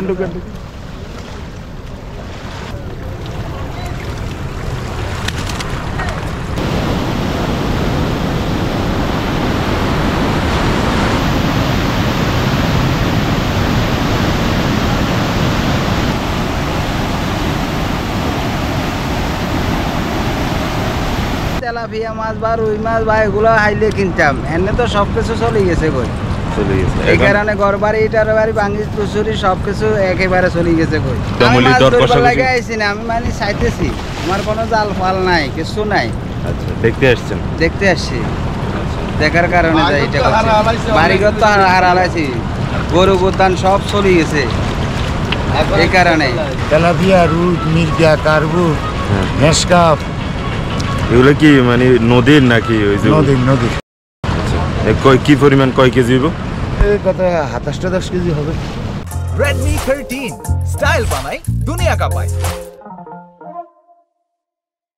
ঢুকেন। তেলাপিয়া মাছ বা রুই মাছ বা এগুলো হাইলে কিনতাম, এনে তো সব কিছু চলে গেছে কই। এই কারণে ঘর বাড়ি ইটার বাড়ি ভাঙি চুচুরি সব কিছু একেবারে চলে গেছে কই। আমি মাছ ধরবার লাগে আইছি না, আমি মানে চাইতেছি, আমার কোনো জাল ফাল নাই, কিছু নাই। আচ্ছা, দেখতে আসছি। দেখার কারণে যাই, এটা বাড়িঘর তো হারালাইছি, গরু গোদান সব চলে গেছে এই কারণে। তেলাপিয়া, রুই, মির্গা, কার্বু, নেসকাপ, এগুলো কি মানে নদীর নাকি? নদীর। কি পরিমাণ, কয় কেজি হইব? এই কত 27-10 কেজি হবে। Redmi 13 স্টাইল বানাই দুনিয়া কাঁপায়।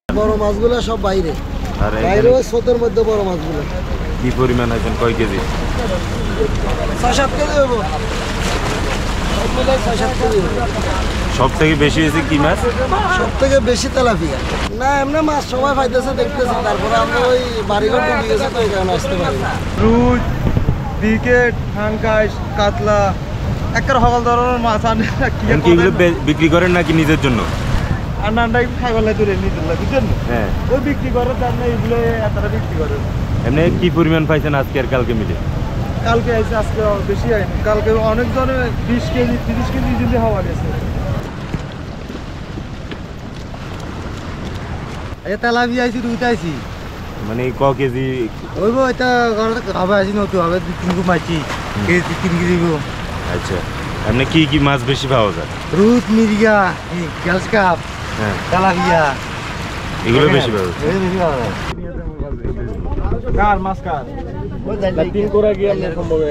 বড় মাছগুলো সব বাইরে, আর বাইরে স্রোতের মধ্যে বড় মাছগুলো। কি পরিমাণ আছেন, কয় কেজি? 6-7 কেজি হবো। সব থেকে বেশি হয়েছে কি মাছ? সব থেকে বেশি তেলাপিয়া। না এমনি মাছ সবাই পাইতেছে, দেখতেছে, তারপরে আমরা ওই বাড়িঘর ডুবে গেছে তো এই কারণে আসতে পারি না। রুই, বিকেট, হাঙ্কাইশ, কাতলা, একটা সকল ধরনের মাছ আনে। এগুলো বিক্রি করেন নাকি নিজের জন্য? আর নানটা একটু খাইবার দূরে নিজের বুঝছেন? হ্যাঁ, ওই বিক্রি করে, তার না এগুলো এতটা বিক্রি করে। এমনি কি পরিমাণ পাইছেন আজকে আর কালকে মিলে? কালকে আইসে, আজকে বেশি আইনি। কালকে অনেক ধরনের 20 কেজি 30 কেজি দিলে হওয়া গেছে। তেলাপিয়া আইসি, রুইতে আইসি। মানে ক কেজি? ওইব এটা হবে আইসি, নতুন হবে 2-3 গো পাইছি, কেজি 3 কেজি গো। আচ্ছা, এমনি কি মাছ বেশি পাওয়া যায়? রুট, মির্গা, গ্যাস কাপ, হ্যাঁ, তেলাপিয়া, এগুলো বেশি পাওয়া যায়। কার মাছ কার 3 করে গিয়ে সম্ভব।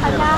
Ada.